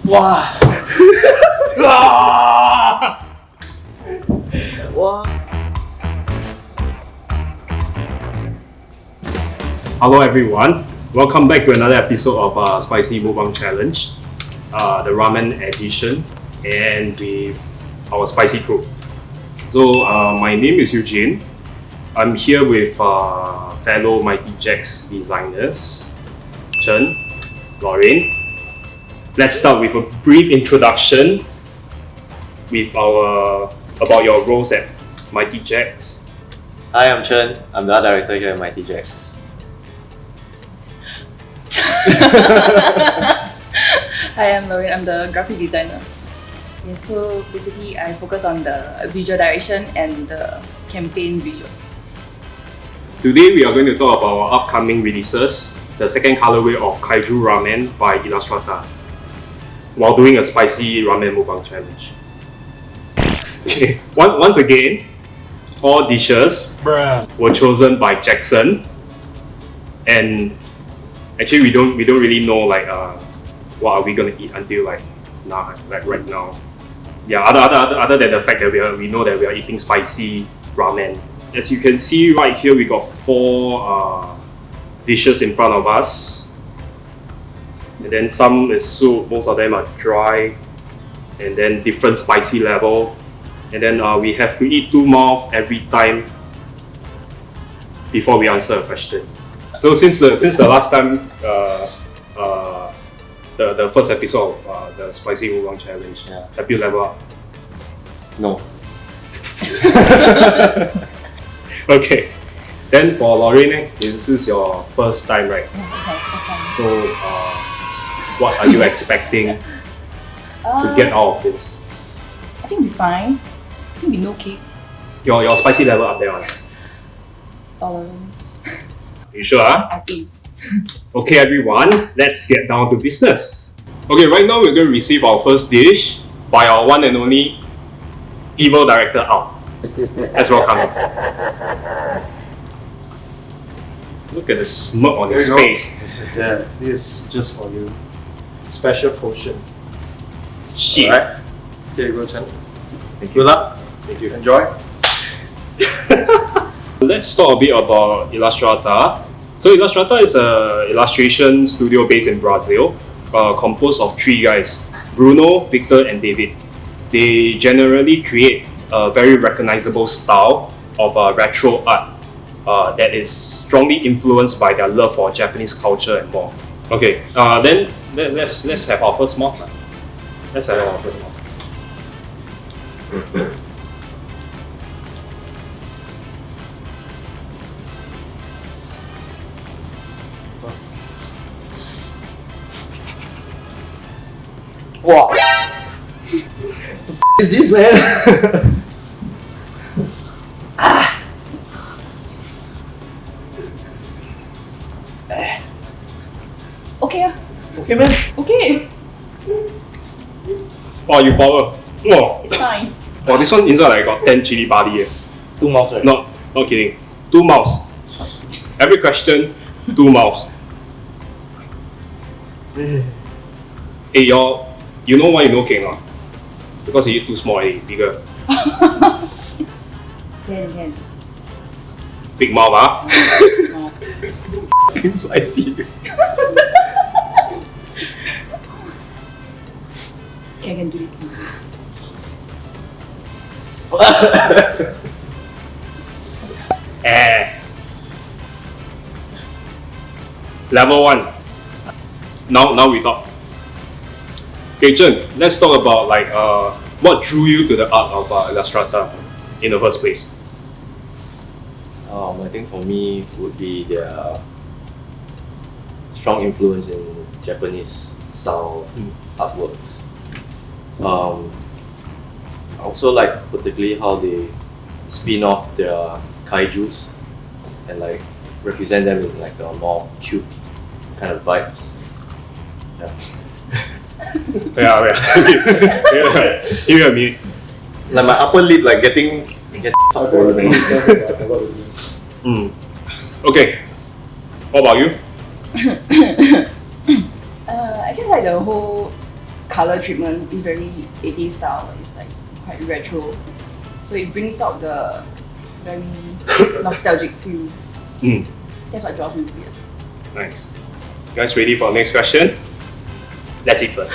Wow. Wow. Hello everyone, welcome back to another episode of Spicy Mukbang Challenge, the Ramen edition, and with our spicy crew. So my name is Eugene. I'm here with fellow Mighty Jaxx designers, Chen, Lorraine. Let's start with a brief introduction with about your roles at Mighty Jaxx. Hi, I'm Chen. I'm the art director here at Mighty Jaxx. Hi, I'm Lorraine. I'm the graphic designer. Yeah, so basically, I focus on the visual direction and the campaign visuals. Today we are going to talk about our upcoming releases, the second colorway of Kaiju Ramen by Ilustrata, while doing a spicy ramen mukbang challenge. Okay. Once again, all dishes were chosen by Jackson, and actually we don't really know what are we gonna eat until right now. Yeah, other than the fact that we know that we are eating spicy ramen. As you can see right here, we got 4 dishes in front of us. And then some is soup, most of them are dry, and then different spicy level. And then we have to eat 2 mouths every time before we answer a question. So since the last time, the first episode of the Spicy Mukbang Challenge, have you leveled up? No. Okay. Then for Lorraine, this is your first time, right? Okay, first time. So what are you expecting to get out of this? I think we're fine. I think we know cake. Your spicy level up there, right? Tolerance. You sure? I think. Okay everyone, let's get down to business. Okay, right now we're going to receive our first dish by our one and only evil director Al. Let's welcome him. Look at the smirk on his face. Yeah, this is just for you. Special potion. Shit. Alright. Here you go, Chen. Thank Good you. luck. Thank you. Enjoy. Let's talk a bit about Ilustrata. So Ilustrata is an illustration studio based in Brazil, composed of 3 guys, Bruno, Victor and David. They generally create a very recognizable style of retro art that is strongly influenced by their love for Japanese culture and more. Okay, then let's have our first mock. Let's have our first mock. Wow. The is this, man? Okay. Okay, man. Okay. Oh, you power. Oh, It's fine. oh, this one inside like got 10 chili padi. 2 mouths, right? Not kidding. 2 mouths. Every question, 2 mouths. Hey, you know why you know king? Because you eat too small, bigger. Can. Big mouth, No. It's spicy. Can do this. Level 1. Now we talk. Okay, Chen, let's talk about what drew you to the art of Ilustrata in the first place. I think for me would be their strong influence in Japanese style artworks. I also like particularly how they spin off their kaijus and represent them in a more cute kind of vibes. Yeah. Give me a minute. My upper lip getting fucked over. Okay. What about you? I just like the whole color treatment is very 80s style. It's like quite retro, so it brings out the very nostalgic feel. That's what draws me to it. Nice. You guys ready for next question? Let's eat first.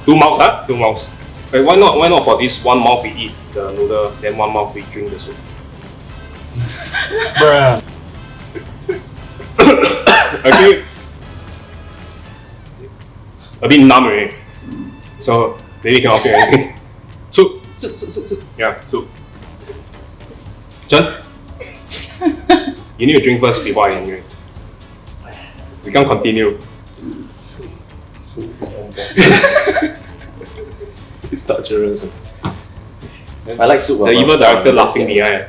2 mouths, huh? 2 mouths. Wait, why not? Why not for this 1 mouth we eat the noodle, then 1 mouth we drink the soup? Bruh. Okay. A bit numb already. So maybe cannot feel anything. Soup. Soup. Yeah, soup. Chen? You need to drink first before I can drink. We can't continue. It's torturous. I like soup. The evil director laughing behind.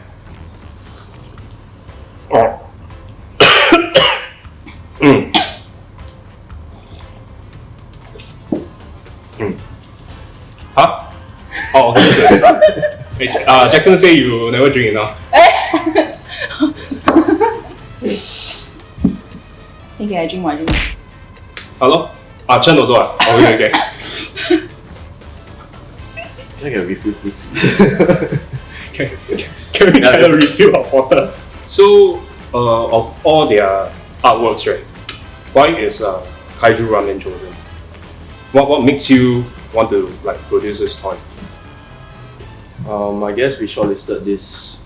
Huh? Oh, okay. Wait, Jackson say you never drink enough. Okay, I drink more. Hello? Chen also. Okay. Can I get a refill, please? Can we get a refill of water? So, of all their artworks, right? Why is Kaiju Ramen chosen? What makes you want to like produce this toy? I guess we shortlisted this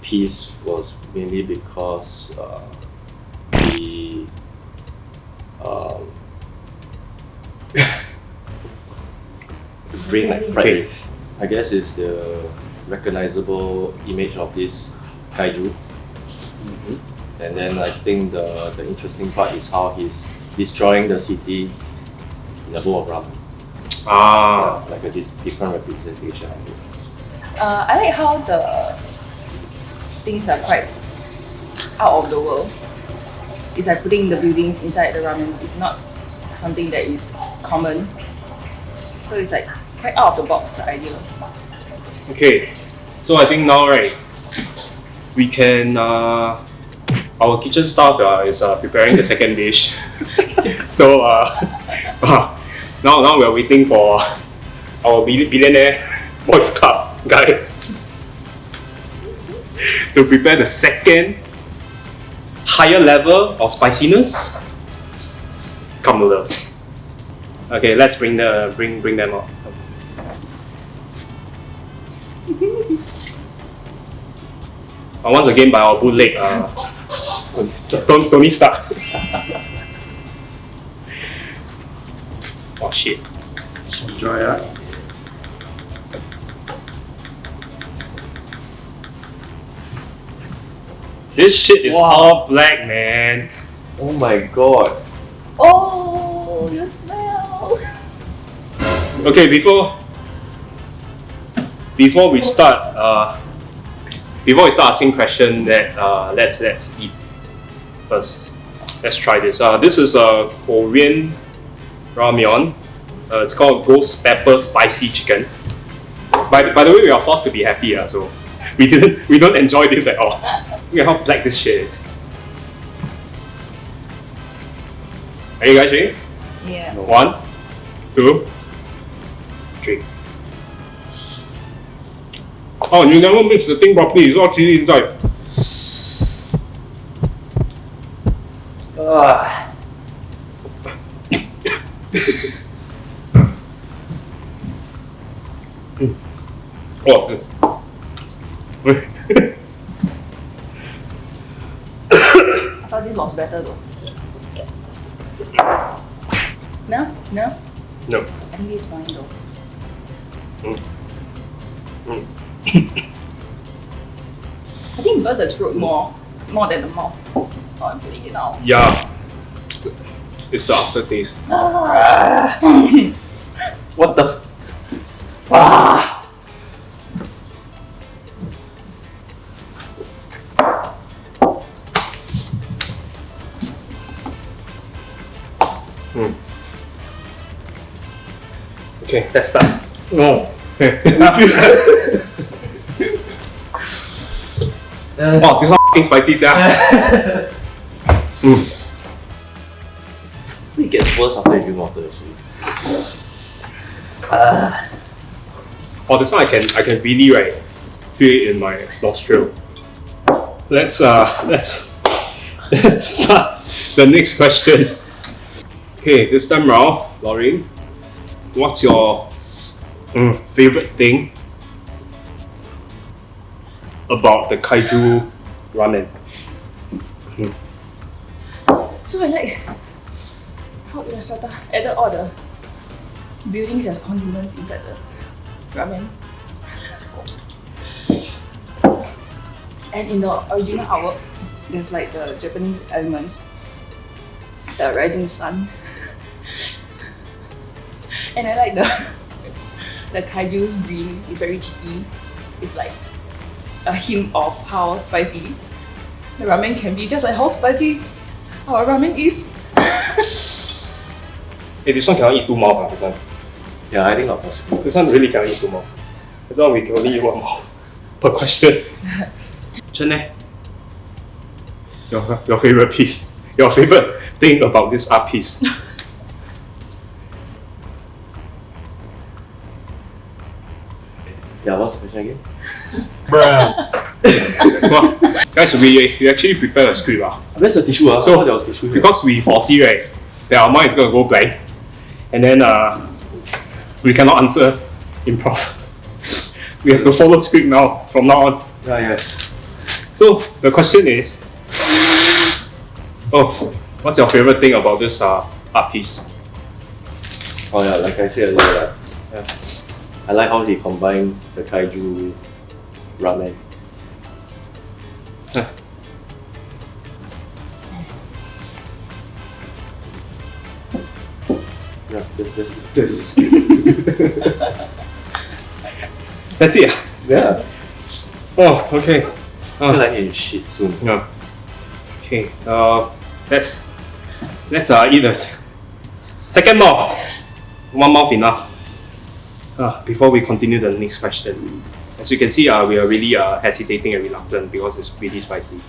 piece was mainly because we bring like Friday. I guess it's the recognizable image of this kaiju. And then I think the interesting part is how he's destroying the city in a bowl of ramen. Like a different representation of it. I like how the things are quite out of the world. It's like putting the buildings inside the ramen. It's not something that is common. So it's like quite out of the box, the idea. Okay, so I think now, right, we can, our kitchen staff is preparing the second dish. So now we're waiting for our billionaire boys club guy to prepare the second higher level of spiciness. Cup noodles. Okay, let's bring them up. Once again by our bootleg Tony Stark. Oh shit. Enjoy that. This shit is all black, man. Oh my god. Oh, you smell! Okay, before we start asking questions, let's eat first. Let's try this. This is a Korean ramyeon. It's called Ghost Pepper Spicy Chicken. By the way, we are forced to be happy, so we don't enjoy this at all. Look at how black this shit is. Are you guys ready? Yeah. 1, 2, 3. Oh, you never mix the thing properly. It's all chili inside. Oh, this. I thought this was better though. No? No. I think this is fine though. I think it burns the throat more than the mouth. Oh, I'm feeling it now. Yeah. It's the aftertaste. What the? Okay, let's start. No. Oh, this one f***ing spicy, yeah. It gets worse after you drink water actually. Oh, this one I can really feel it in my nostril. Let's start the next question. Okay, this time round, Lauren, what's your favorite thing about the Kaiju ramen? So I like how Ilustrata added all the buildings as condiments inside the ramen. And in the original artwork, there's like the Japanese elements, the rising sun. And I like the Kaiju's green, it's very cheeky. It's like a hint of how spicy the ramen can be, just like how spicy our ramen is. Hey, this one cannot eat 2 mouths, this one. Yeah, I think not possible. This one really cannot eat 2 mouths. This one we can only eat 1 mouth per question. Chen, your favorite piece, your favorite thing about this art piece. Yeah, what's the question again? Well, guys, we actually prepared a script. Where's the tissue? So, there was tissue here. because we foresee that our mind is going to go blank, and then we cannot answer improv. We have to follow script now, from now on. Yes. So, the question is, what's your favorite thing about this art piece? Oh yeah, like I said earlier, I like how he combined the Kaiju ramen. Yeah, this. That's it. Yeah. Oh, okay. I feel like he shit soon. Yeah. Okay. Let's eat this. Second mouth. 1 mouth enough. Before we continue the next question, as you can see, we are really hesitating and reluctant because it's really spicy.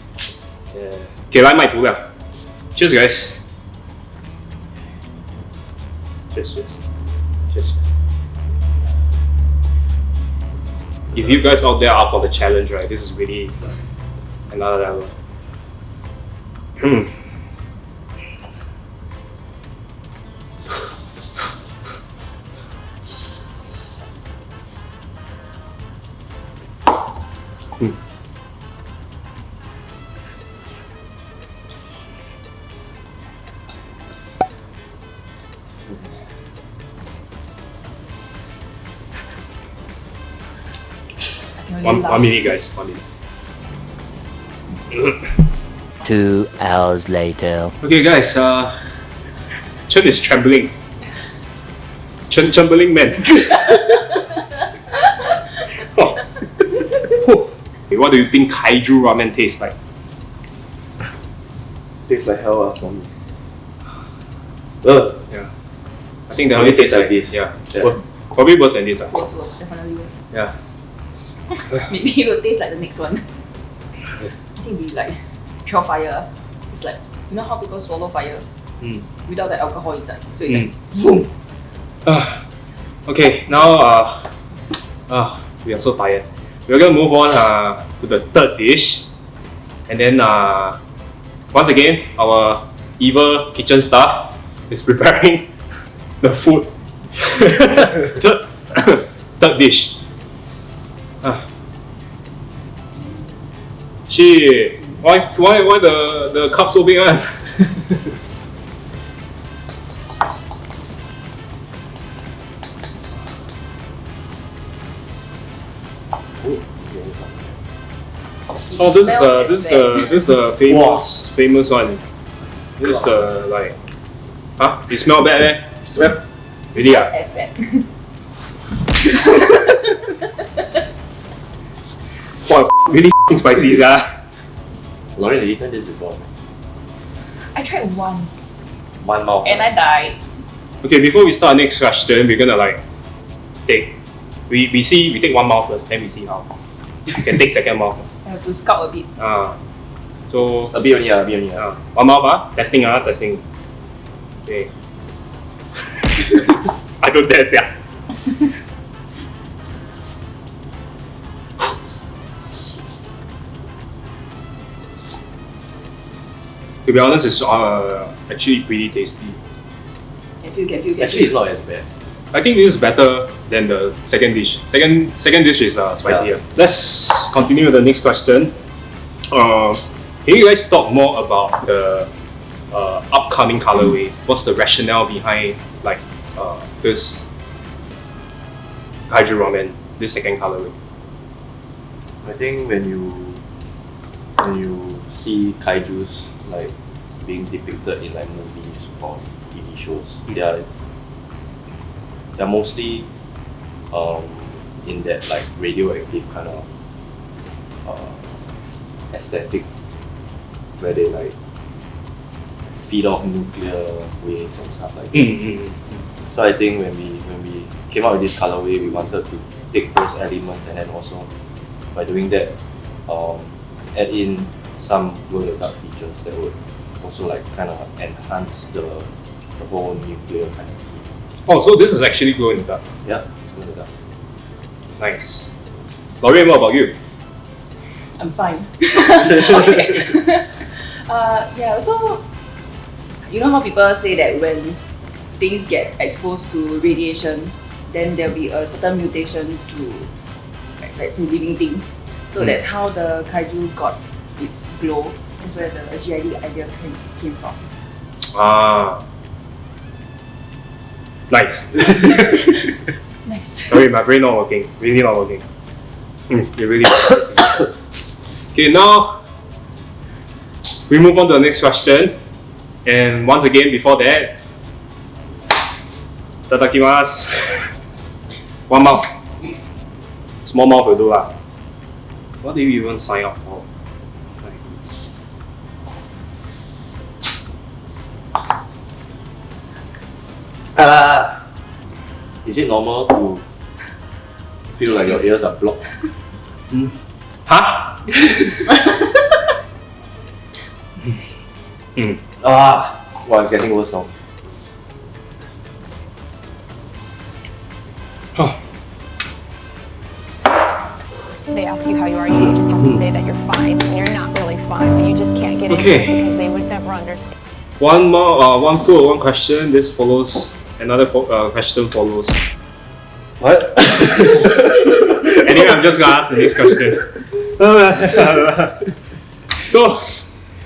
Okay, 来卖图了. Cheers, guys. Cheers. If you guys out there are for the challenge, right, this is really another level. One minute, guys. 1 minute. 2 hours later. Okay, guys. Chen is trembling. Trembling man. What do you think Kaiju ramen tastes like? Tastes like hell for me. Yeah. I think they only taste like this. Yeah. Well, probably worse than this. Was definitely worse. Yeah. Maybe it will taste like the next one. I think it'll be like pure fire. It's like, you know how people swallow fire without the alcohol inside? So it's like boom. Okay, now we are so tired. We're gonna move on to the third dish, and then once again our evil kitchen staff is preparing the food. third dish. Shit, why the cup so big one? Oh, this is the famous one. This is the like, it smell bad eh? Smell? Really As bad. Wow, really f***ing spicy, yeah. Lauren, have you eaten this before? I tried once 1 mouth. and I died. Okay, before we start next question, we're gonna like take we take 1 mouth first, then we see how. We can take second mouth. I have to scout a bit. So A bit only, a bit only. warm up, testing, testing. Okay. I don't dare, yeah. To be honest, it's actually pretty tasty. Can feel. Actually, it's not as bad. I think this is better than the second dish. Second dish is spicier. Yeah. Let's continue with the next question. Can you guys talk more about the upcoming colorway? What's the rationale behind this Kaiju Ramen, this second colorway? I think when you see kaijus like being depicted in like movies or TV shows, they're mostly in that like radioactive kind of aesthetic where they like feed off nuclear waste and stuff like that. So I think when we came out with this colorway, we wanted to take those elements and then also by doing that add in some glow-in-the-dark features that would also like kind of enhance the whole nuclear kind of theme. Oh, so this is actually glow in the dark. Yeah, glow-in-the-dark. Nice. Laurie, what about you? I'm fine. Okay. Yeah, so you know how people say that when things get exposed to radiation, then there'll be a certain mutation to like, let's say living things. So that's how the kaiju got its glow. That's where the GID idea came from. Ah. Nice. Nice. Sorry, my brain not working. Really not working. It really is. Okay, now we move on to the next question. And once again, before that, tadakimasu. One mouth. Small mouth will do lah. What do you even sign up for? Is it normal to feel like your ears are blocked? Huh? Wow, it's getting worse now. They ask you how you are, you just have to say that you're fine, and you're not really fine, but you just can't get into Okay. it because they would never understand. One more, one full, one question. This follows. Another question follows. What? Anyway, I'm just gonna ask the next question. So,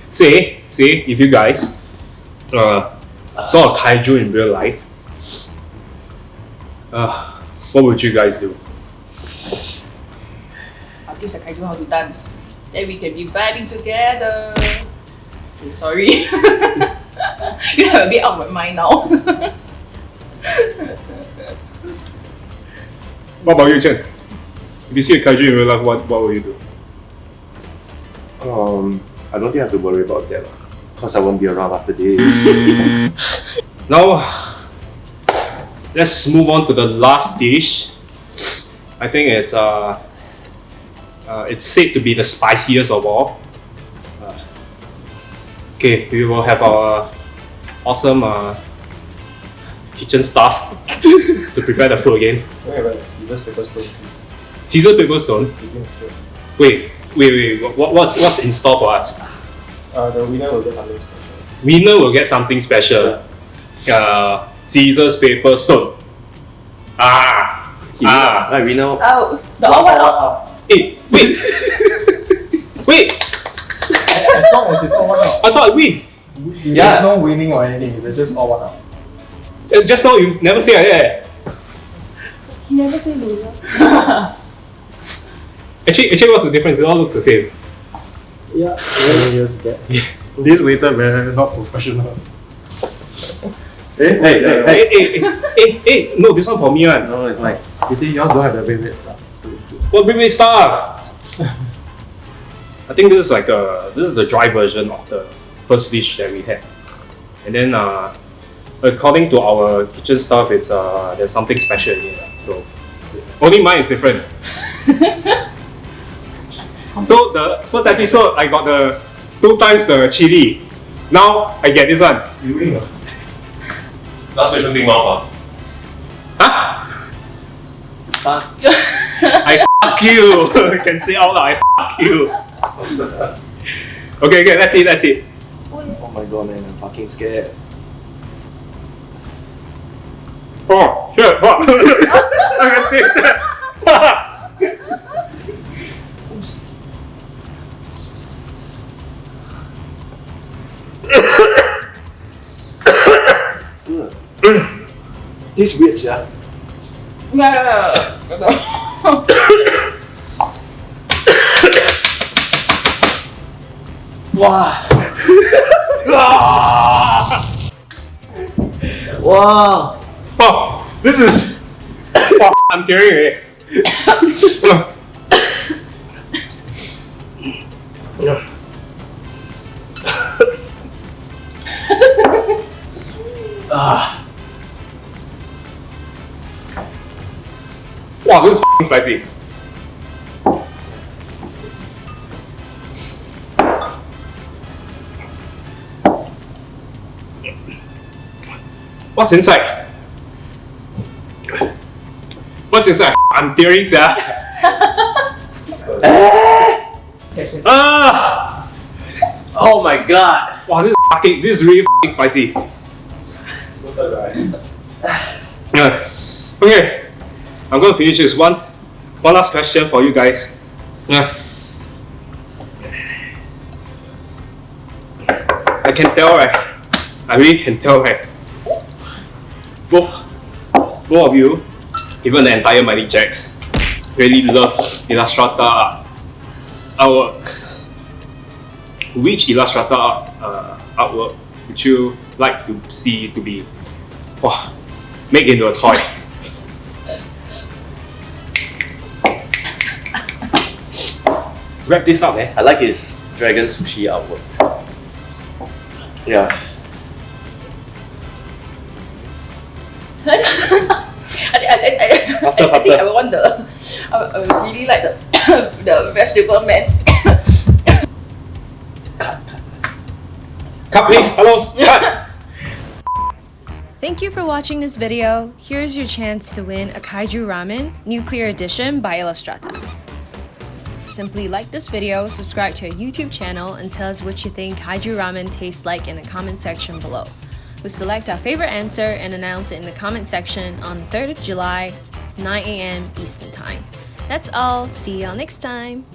say if you guys saw a kaiju in real life, what would you guys do? I'll teach the kaiju how to dance. Then we can be vibing together. Okay, sorry. You have a bit out of my mind now. What about you, Chen? If you see a kaiju in real life, what will you do? I don't think I have to worry about that because I won't be around after this. Now, let's move on to the last dish. I think it's said to be the spiciest of all. Okay, we will have our awesome kitchen staff to prepare the food again. Wait, but scissors, paper, stone. Scissors, paper, stone. Wait. What's in store for us? The winner will get something special. Winner will get something special. Scissors, paper, stone. Right, we know. Oh, the all one out. Hey, wait. Wait. As long as it's all one out. I thought I win. There's no winning or anything, they're just all one out. Just now you never say that. He never say loser. Actually, what's the difference? It all looks the same. Yeah. Just get. This waiter very not professional. Hey, no, this one for me, one. No, it's like you see, yours don't have the baby stuff. So it's good. What big stuff? I think this is the dry version of the first dish that we had, and then according to our kitchen staff, it's there's something special in it. So only mine is different. So the first episode, I got the 2 times the chili. Now I get this one. You win. Last question, big mouth. Huh? Fuck. I fuck you. Can say out loud. I fuck you. Okay, let's see. Oh my god, man, I'm fucking scared. Oh shit! Fuck. I can see that. Fuck. This weird, yeah. Yeah. Wow. Wow. Oh, this is. Fuck, I'm tearing it. Wow, this is f***ing spicy. What's inside? What's inside? I'm tearing, sir. Ah! Oh my god. Wow, this is really f***ing spicy. Yeah. Okay, I'm gonna finish this one last question for you guys. Yeah. I can tell, right? I really can tell, right? Both of you, even the entire Mighty Jaxx, really love Ilustrata artwork. Which Ilustrata artwork would you like to see to be made into a toy? Wrap this up, man. I like his dragon sushi artwork. Yeah. I think I want the. I really like the vegetable man. Cut, please. Hello. Cut. Thank you for watching this video. Here's your chance to win a Kaiju Ramen Nuclear Edition by Ilustrata. Simply like this video, subscribe to our YouTube channel, and tell us what you think Kaiju Ramen tastes like in the comment section below. We'll select our favorite answer and announce it in the comment section on the 3rd of July, 9 AM Eastern Time. That's all. See y'all next time.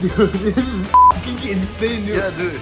Dude, this is fucking insane, dude. Yeah, dude.